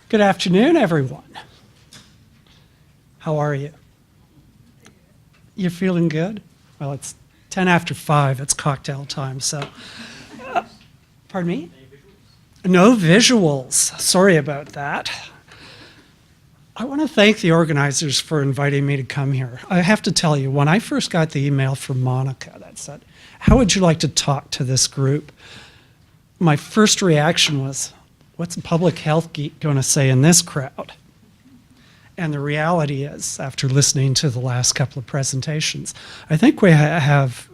Good afternoon, everyone. How are you? You're feeling good? Well, it's 10 after 5. It's cocktail time, so. Pardon me? No visuals. Sorry about that. I want to thank the organizers for inviting me to come here. I have to tell you, when I first got the email from Monica that said, how would you like to talk to this group? My first reaction was, what's a public health geek going to say in this crowd? And the reality is, after listening to the last couple of presentations, I think we have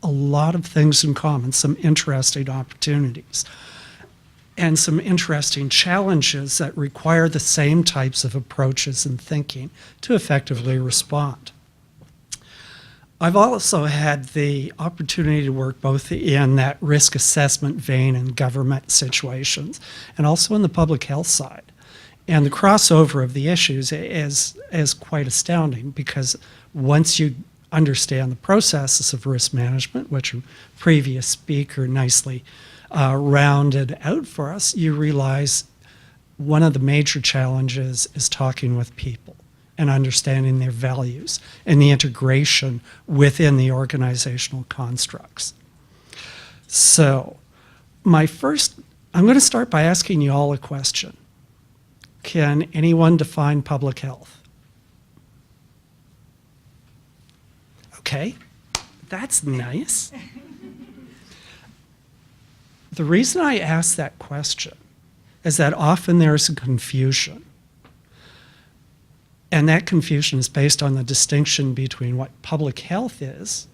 a lot of things in common, some interesting opportunities, and some interesting challenges that require the same types of approaches and thinking to effectively respond. I've also had the opportunity to work both in that risk assessment vein in government situations and also in the public health side. And the crossover of the issues is quite astounding, because once you understand the processes of risk management, which a previous speaker nicely rounded out for us, you realize one of the major challenges is talking with people and understanding their values and the integration within the organizational constructs. So I'm going to start by asking you all a question. Can anyone define public health? Okay, that's nice. The reason I ask that question is that often there's a confusion. And that confusion is based on the distinction between what public health is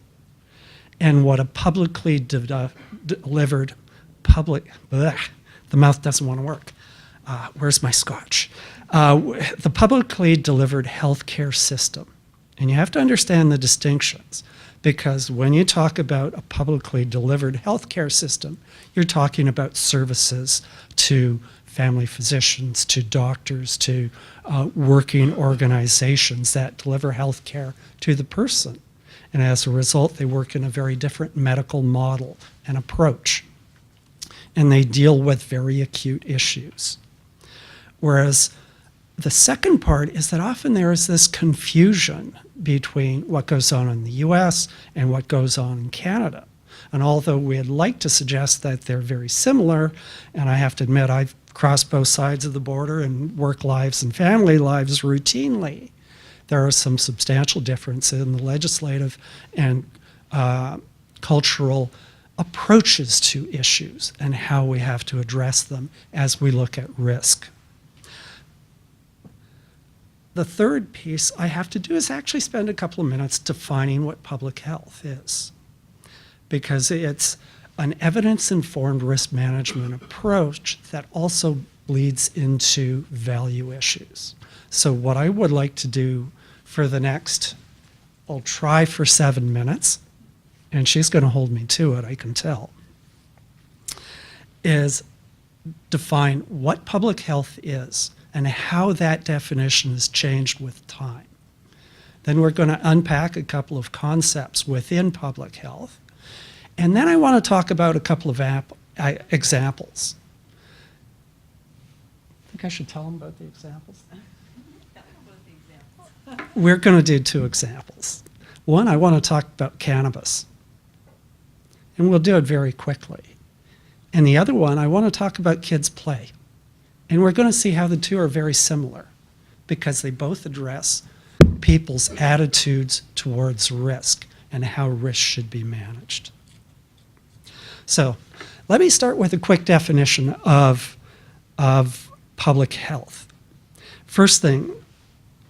and what a publicly delivered public, the mouth doesn't want to work. Where's my scotch? The publicly delivered healthcare system. And you have to understand the distinctions, because when you talk about a publicly delivered healthcare system, you're talking about services to family physicians, to doctors, to working organizations that deliver health care to the person. And as a result, they work in a very different medical model and approach. And they deal with very acute issues. Whereas the second part is that often there is this confusion between what goes on in the US and what goes on in Canada. And although we'd like to suggest that they're very similar, and I have to admit I've crossed both sides of the border and work lives and family lives routinely, there are some substantial differences in the legislative and cultural approaches to issues and how we have to address them as we look at risk. The third piece I have to do is actually spend a couple of minutes defining what public health is, because it's an evidence-informed risk management approach that also leads into value issues. So what I would like to do for the next, I'll try for 7 minutes, and she's going to hold me to it, I can tell, is define what public health is and how that definition has changed with time. Then we're going to unpack a couple of concepts within public health. And then I want to talk about a couple of examples. I think I should tell them about the examples. We're going to do 2 examples. One, I want to talk about cannabis. And we'll do it very quickly. And the other one, I want to talk about kids' play. And we're going to see how the 2 are very similar, because they both address people's attitudes towards risk and how risk should be managed. So let me start with a quick definition of public health. First thing,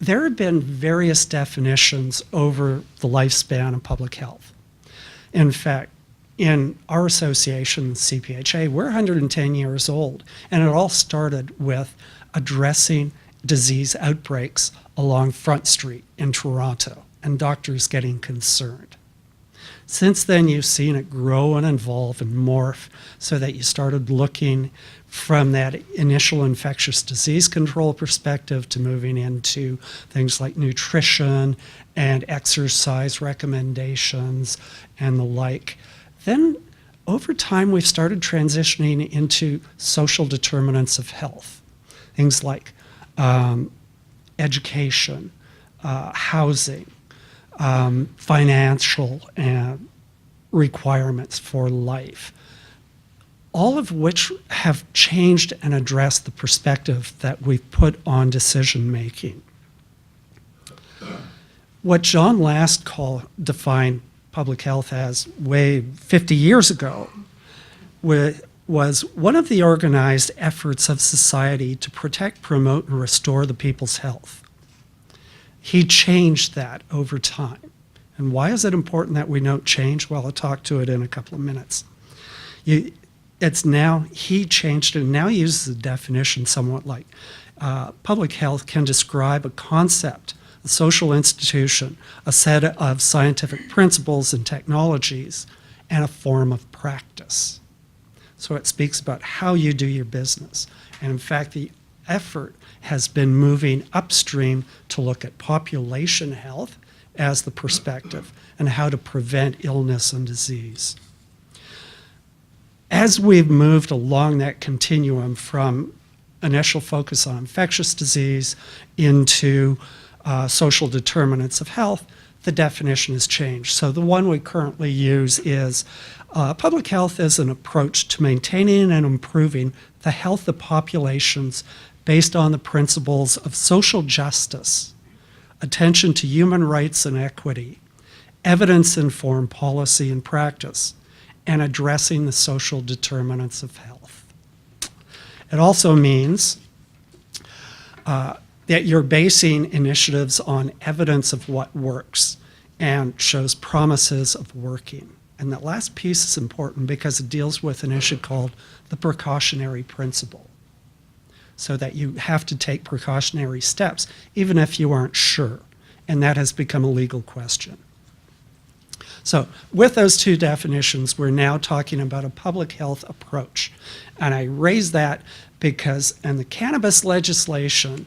there have been various definitions over the lifespan of public health. In fact, in our association, CPHA, we're 110 years old, and it all started with addressing disease outbreaks along Front Street in Toronto and doctors getting concerned. Since then, you've seen it grow and evolve and morph so that you started looking from that initial infectious disease control perspective to moving into things like nutrition and exercise recommendations and the like. Then over time, we've started transitioning into social determinants of health. things like education, housing, financial requirements for life, all of which have changed and addressed the perspective that we've put on decision making. What John Last defined public health as 50 years ago was one of the organized efforts of society to protect, promote, and restore the people's health. He changed that over time. And why is it important that we note change? Well, I'll talk to it in a couple of minutes. He changed it, and now he uses the definition somewhat like public health can describe a concept, a social institution, a set of scientific principles and technologies, and a form of practice. So it speaks about how you do your business. And in fact, the effort has been moving upstream to look at population health as the perspective and how to prevent illness and disease. As we've moved along that continuum from initial focus on infectious disease into social determinants of health, the definition has changed. So the one we currently use is public health is an approach to maintaining and improving the health of populations based on the principles of social justice, attention to human rights and equity, evidence-informed policy and practice, and addressing the social determinants of health. It also means that you're basing initiatives on evidence of what works and shows promises of working. And that last piece is important because it deals with an issue called the precautionary principle. So that you have to take precautionary steps even if you aren't sure. And that has become a legal question. So with those two definitions, we're now talking about a public health approach. And I raise that because in the cannabis legislation,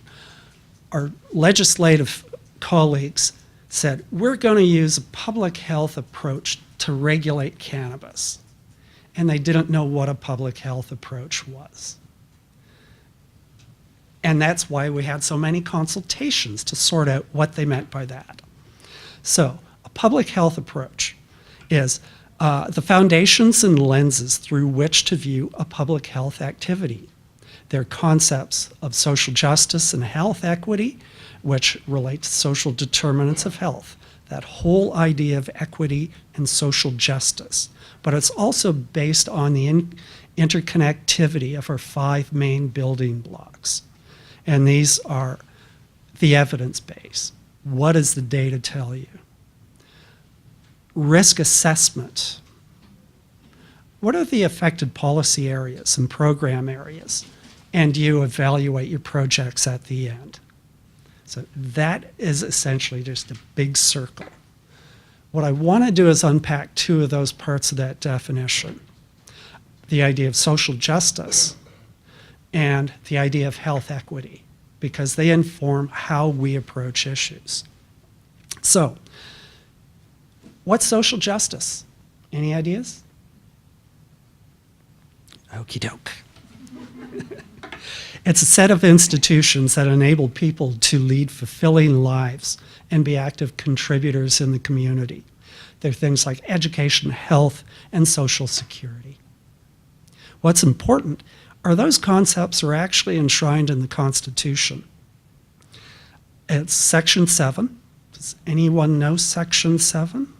our legislative colleagues said, we're going to use a public health approach to regulate cannabis. And they didn't know what a public health approach was. And that's why we had so many consultations to sort out what they meant by that. So a public health approach is the foundations and lenses through which to view a public health activity. They're concepts of social justice and health equity, which relate to social determinants of health, that whole idea of equity and social justice. But it's also based on the interconnectivity of our 5 main building blocks. And these are the evidence base. What does the data tell you? Risk assessment. What are the affected policy areas and program areas? And do you evaluate your projects at the end? So that is essentially just a big circle. What I want to do is unpack 2 of those parts of that definition. The idea of social justice and the idea of health equity, because they inform how we approach issues. So, what's social justice? Any ideas? Okie doke. It's a set of institutions that enable people to lead fulfilling lives and be active contributors in the community. They're things like education, health, and social security. What's important are those concepts are actually enshrined in the Constitution. It's Section 7. Does anyone know Section 7?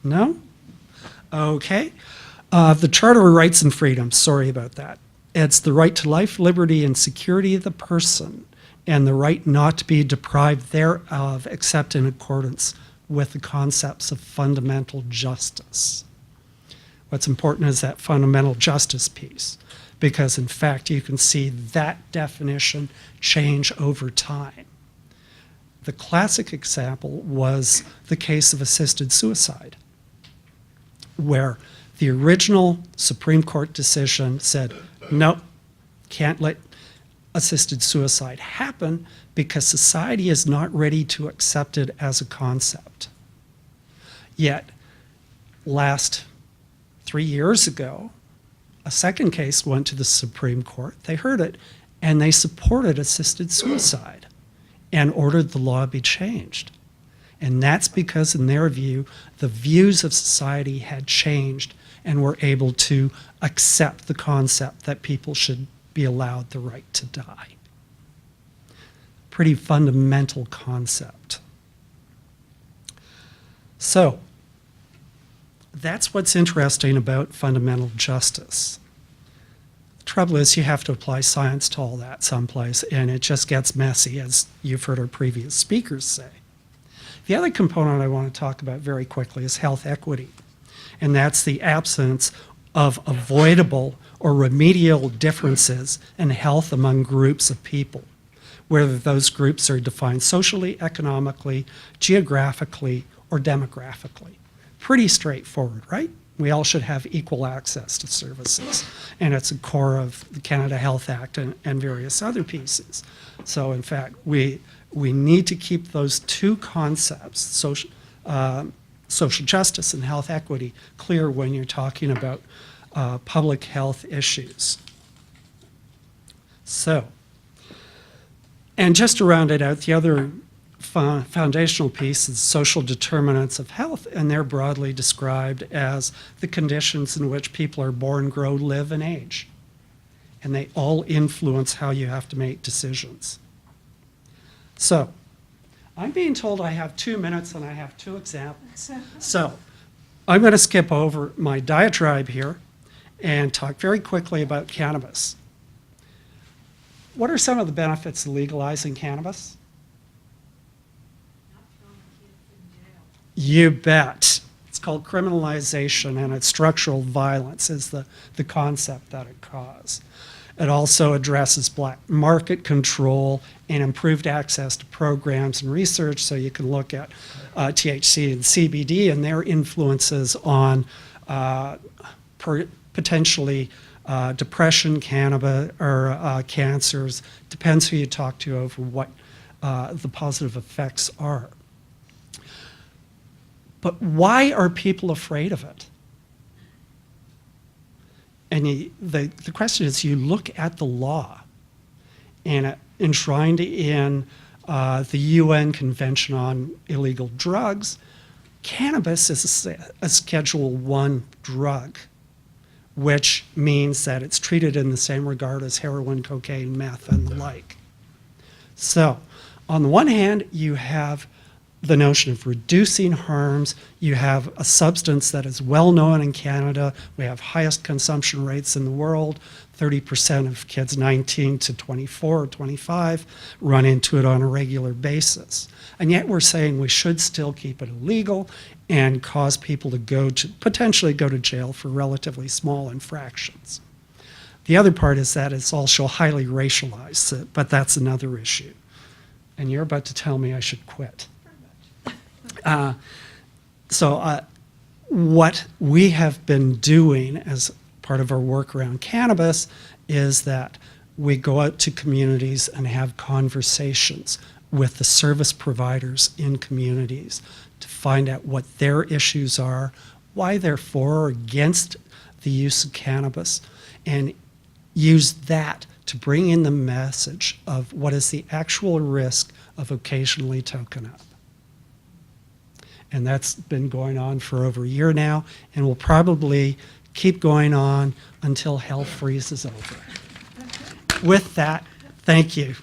No? Okay. The Charter of Rights and Freedoms, sorry about that. It's the right to life, liberty, and security of the person, and the right not to be deprived thereof except in accordance with the concepts of fundamental justice. What's important is that fundamental justice piece, because in fact you can see that definition change over time. The classic example was the case of assisted suicide, where the original Supreme Court decision said, no, can't let assisted suicide happen because society is not ready to accept it as a concept. Yet, last 3 years ago, a second case went to the Supreme Court. They heard it, and they supported assisted suicide and ordered the law be changed. And that's because, in their view, the views of society had changed and were able to accept the concept that people should be allowed the right to die. Pretty fundamental concept. So, that's what's interesting about fundamental justice. The trouble is you have to apply science to all that someplace, and it just gets messy, as you've heard our previous speakers say. The other component I want to talk about very quickly is health equity, and that's the absence of avoidable or remedial differences in health among groups of people, whether those groups are defined socially, economically, geographically, or demographically. Pretty straightforward, right? We all should have equal access to services, and it's a core of the Canada Health Act and various other pieces. So in fact, we need to keep those two concepts, social justice and health equity, clear when you're talking about public health issues. So, and just to round it out, the other foundational piece is social determinants of health, and they're broadly described as the conditions in which people are born, grow, live, and age. And they all influence how you have to make decisions. So, I'm being told I have 2 minutes and I have 2 examples. So, I'm going to skip over my diatribe here and talk very quickly about cannabis. What are some of the benefits of legalizing cannabis? You bet. It's called criminalization, and it's structural violence is the concept that it caused. It also addresses black market control and improved access to programs and research, so you can look at THC and CBD and their influences on potentially depression, cannabis, or cancers. Depends who you talk to over what the positive effects are. But why are people afraid of it? And the question is, you look at the law, and enshrined in the UN Convention on Illegal Drugs, cannabis is a Schedule I drug, which means that it's treated in the same regard as heroin, cocaine, meth, and the like. So, on the one hand, you have the notion of reducing harms. You have a substance that is well known in Canada. We have highest consumption rates in the world. 30% of kids 19 to 24 or 25 run into it on a regular basis. And yet we're saying we should still keep it illegal and cause people to potentially go to jail for relatively small infractions. The other part is that it's also highly racialized, but that's another issue. And you're about to tell me I should quit. What we have been doing as part of our work around cannabis is that we go out to communities and have conversations with the service providers in communities to find out what their issues are, why they're for or against the use of cannabis, and use that to bring in the message of what is the actual risk of occasionally token up. And that's been going on for over a year now, and will probably keep going on until hell freezes over. With that, thank you.